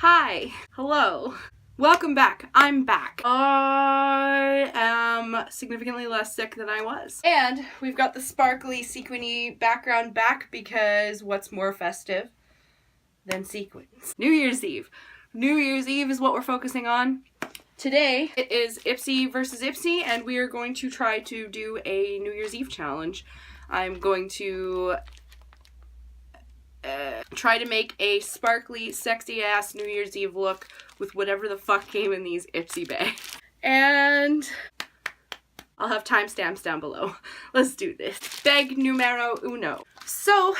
Hi, hello, welcome back. I'm back. I am significantly less sick than I was. And we've got the sparkly sequiny background back because what's more festive than sequins? New Year's Eve. New Year's Eve is what we're focusing on. Today it is Ipsy versus Ipsy, and we are going to try to do a New Year's Eve challenge. I'm going to try to make a sparkly, sexy-ass New Year's Eve look with whatever the fuck came in these Ipsy bags. And I'll have timestamps down below. Let's do this. Bag numero uno. So,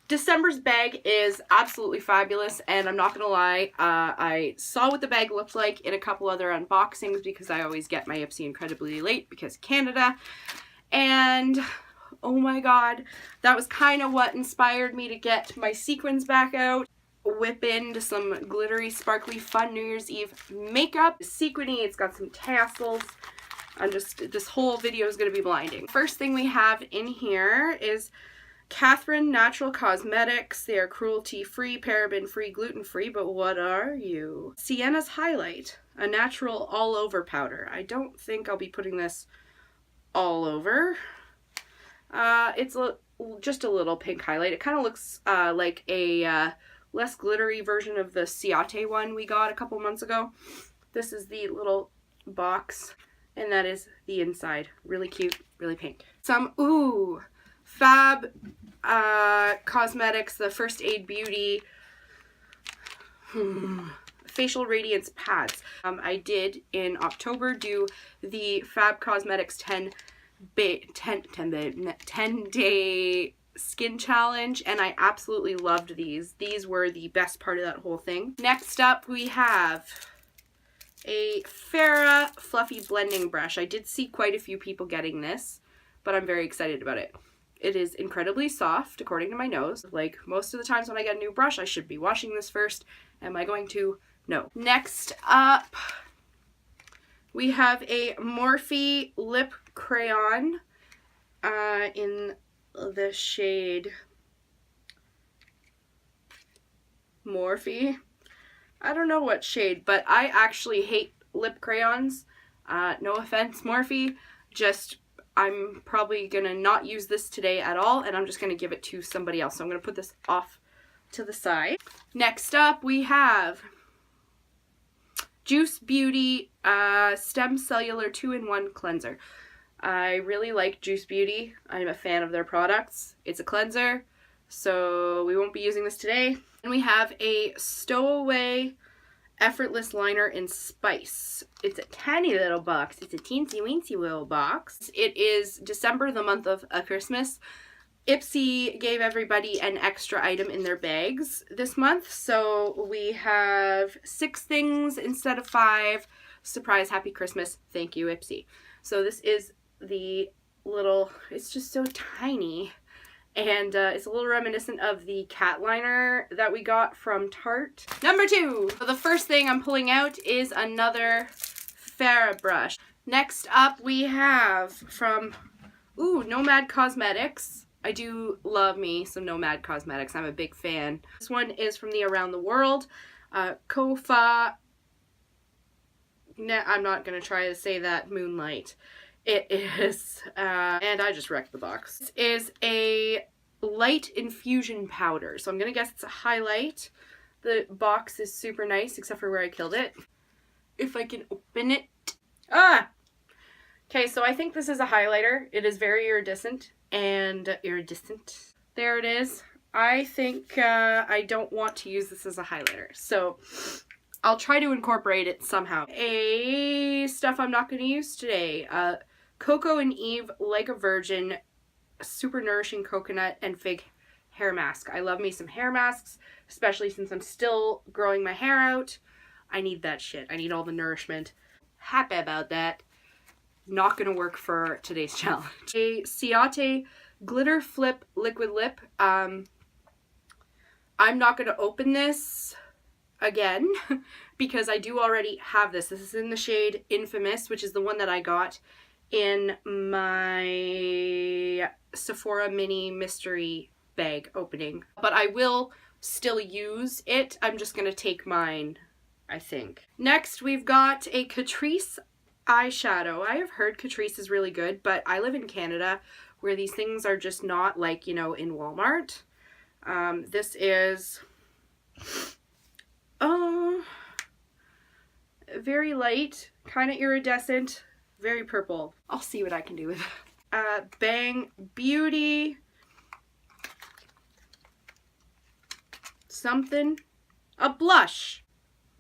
December's bag is absolutely fabulous, and I'm not gonna lie, I saw what the bag looked like in a couple other unboxings because I always get my Ipsy incredibly late because Canada, and oh my god, that was kind of what inspired me to get my sequins back out, whip into some glittery, sparkly, fun New Year's Eve makeup. It's sequiny, it's got some tassels. This whole video is going to be blinding. First thing we have in here is Catherine Natural Cosmetics. They are cruelty-free, paraben-free, gluten-free, but what are you? Sienna's Highlight, a natural all-over powder. I don't think I'll be putting this all over. It's just a little pink highlight. It kind of looks like a less glittery version of the Ciate one we got a couple months ago. This is the little box, and that is the inside. Really cute, really pink. Some, Fab Cosmetics, the First Aid Beauty Facial Radiance Pads. I did in October do the Fab Cosmetics 10-day skin challenge, and I absolutely loved these. These were the best part of that whole thing. Next up we have a Farrah Fluffy Blending Brush. I did see quite a few people getting this, but I'm very excited about it. It is incredibly soft, according to my nose. Like most of the times when I get a new brush, I should be washing this first. Am I going to? No. Next up, we have a Morphe lip crayon in the shade Morphe. I don't know what shade, but I actually hate lip crayons. No offense, Morphe. Just, I'm probably gonna not use this today at all, and I'm just gonna give it to somebody else. So I'm gonna put this off to the side. Next up, we have Juice Beauty Stem Cellular 2-in-1 Cleanser. I really like Juice Beauty. I'm a fan of their products. It's a cleanser, so we won't be using this today. And we have a Stowaway Effortless Liner in Spice. It's a tiny little box. It's a teensy weensy little box. It is December, the month of Christmas. Ipsy gave everybody an extra item in their bags this month, so we have 6 things instead of 5. Surprise, happy Christmas. Thank you, Ipsy. So this is the little, it's just so tiny, and it's a little reminiscent of the cat liner that we got from Tarte. Number 2. So the first thing I'm pulling out is another Farrah brush. Next up we have from Nomad Cosmetics. I do love me some Nomad Cosmetics. I'm a big fan. This one is from the Around the World. Kofa. I'm not going to try to say that. Moonlight. It is, and I just wrecked the box. This is a light infusion powder. So I'm going to guess it's a highlight. The box is super nice, except for where I killed it. If I can open it. Okay, so I think this is a highlighter. It is very iridescent. And iridescent. There it is. I think I don't want to use this as a highlighter, so I'll try to incorporate it somehow. Stuff I'm not going to use today. Coco and Eve Like a Virgin Super Nourishing Coconut and Fig Hair Mask. I love me some hair masks, especially since I'm still growing my hair out. I need that shit. I need all the nourishment. Happy about that. Not gonna work for today's challenge. A Ciate Glitter Flip Liquid Lip. I'm not gonna open this again because I do already have this. This is in the shade Infamous, which is the one that I got in my Sephora mini mystery bag opening. But I will still use it. I'm just gonna take mine, I think. Next, we've got a Catrice eyeshadow. I have heard Catrice is really good, but I live in Canada where these things are just not like, you know, in Walmart. This is very light, kind of iridescent, very purple. I'll see what I can do with it. Bang Beauty something, a blush.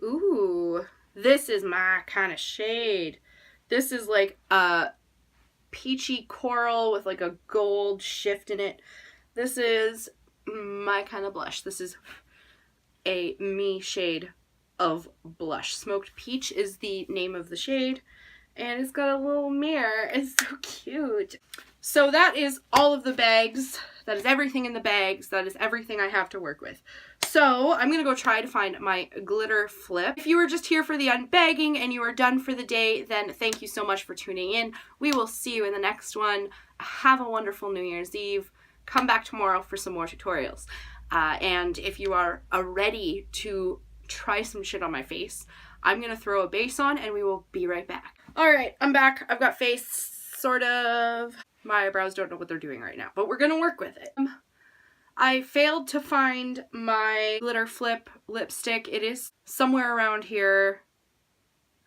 Ooh, this is my kind of shade. This is like a peachy coral with like a gold shift in it. This is my kind of blush. This is a me shade of blush. Smoked Peach is the name of the shade, and it's got a little mirror. It's so cute. So that is all of the bags. That is everything in the bags. That is everything I have to work with. So I'm gonna go try to find my glitter flip. If you were just here for the unbagging and you are done for the day, then thank you so much for tuning in. We will see you in the next one. Have a wonderful New Year's Eve. Come back tomorrow for some more tutorials. And if you are ready to try some shit on my face, I'm gonna throw a base on and we will be right back. All right, I'm back. I've got face, sort of. My eyebrows don't know what they're doing right now, but we're gonna work with it. I failed to find my glitter flip lipstick. It is somewhere around here.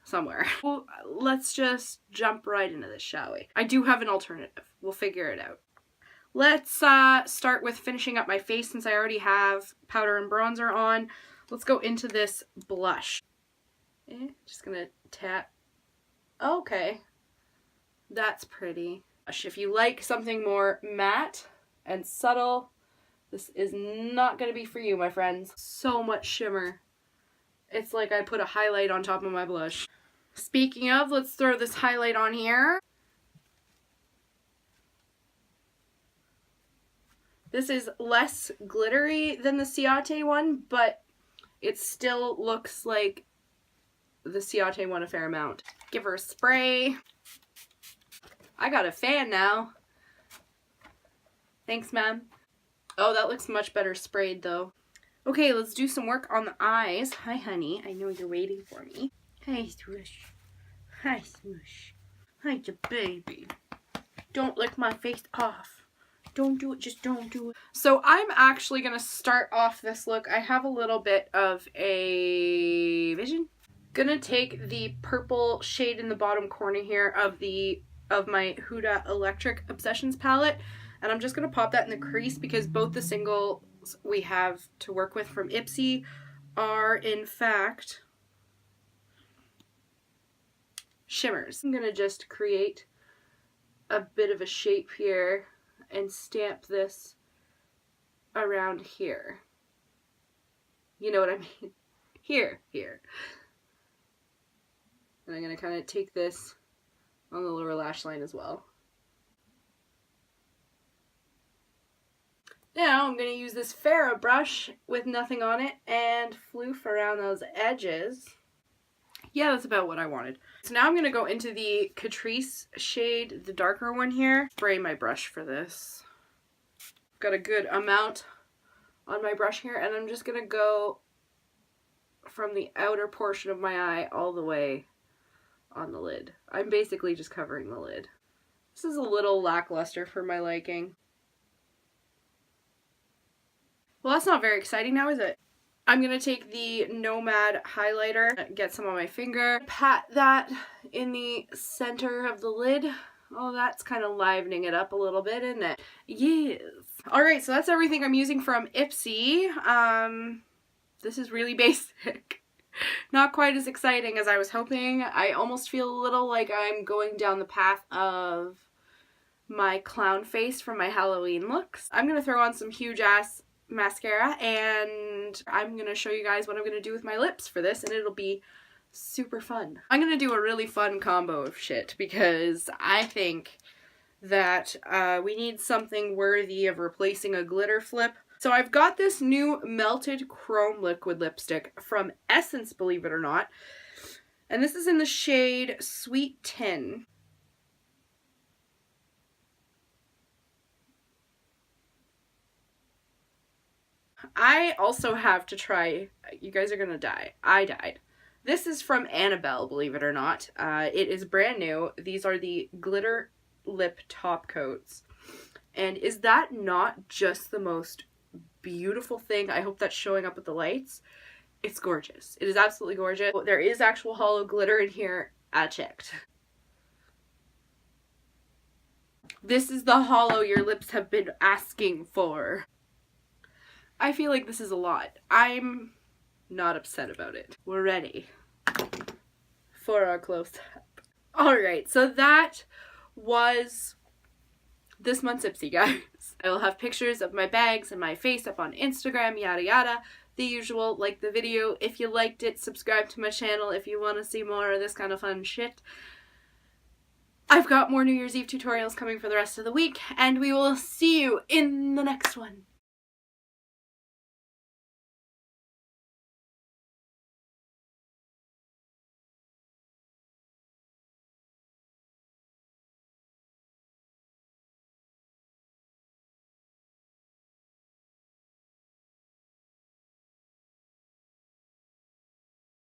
Somewhere. Well, let's just jump right into this, shall we? I do have an alternative. We'll figure it out. Let's start with finishing up my face since I already have powder and bronzer on. Let's go into this blush. Just gonna tap. Okay. That's pretty. If you like something more matte and subtle, this is not going to be for you, my friends. So much shimmer. It's like I put a highlight on top of my blush. Speaking of, let's throw this highlight on here. This is less glittery than the Ciate one, but it still looks like the Ciate one a fair amount. Give her a spray. I got a fan now. Thanks, ma'am. Oh, that looks much better sprayed, though. Okay, let's do some work on the eyes. Hi, honey. I know you're waiting for me. Hi, Swoosh. Hi, Swoosh. Hi, the baby. Don't lick my face off. Don't do it. Just don't do it. So I'm actually going to start off this look. I have a little bit of a vision. Gonna take the purple shade in the bottom corner here of my Huda Electric Obsessions palette, and I'm just going to pop that in the crease because both the singles we have to work with from Ipsy are in fact shimmers. I'm going to just create a bit of a shape here and stamp this around here. You know what I mean? Here. And I'm going to kind of take this on the lower lash line as well. Now I'm going to use this Farrah brush with nothing on it and floof around those edges. Yeah, that's about what I wanted. So now I'm going to go into the Catrice shade, the darker one here. Spray my brush for this. Got a good amount on my brush here, and I'm just going to go from the outer portion of my eye all the way on the lid. I'm basically just covering the lid. This is a little lackluster for my liking. Well, that's not very exciting now, is it? I'm going to take the Nomad highlighter, get some on my finger, pat that in the center of the lid. Oh, that's kind of livening it up a little bit, isn't it? Yes. Alright, so that's everything I'm using from Ipsy. This is really basic. Not quite as exciting as I was hoping. I almost feel a little like I'm going down the path of my clown face from my Halloween looks. I'm going to throw on some huge ass mascara and I'm going to show you guys what I'm going to do with my lips for this, and it'll be super fun. I'm going to do a really fun combo of shit because I think that we need something worthy of replacing a glitter flip. So I've got this new Melted Chrome Liquid Lipstick from Essence, believe it or not. And this is in the shade Sweet Tin. I also have to try, you guys are gonna die. I died. This is from Annabelle, believe it or not. It is brand new. These are the glitter lip top coats. And is that not just the most beautiful thing? I hope that's showing up with the lights. It's gorgeous. It is absolutely gorgeous. There is actual hollow glitter in here. I checked. This is the hollow your lips have been asking for. I feel like this is a lot. I'm not upset about it. We're ready for our close-up. Alright, so that was this month's Ipsy, guys. I will have pictures of my bags and my face up on Instagram, yada yada. The usual. Like the video if you liked it, subscribe to my channel if you want to see more of this kind of fun shit. I've got more New Year's Eve tutorials coming for the rest of the week, and we will see you in the next one.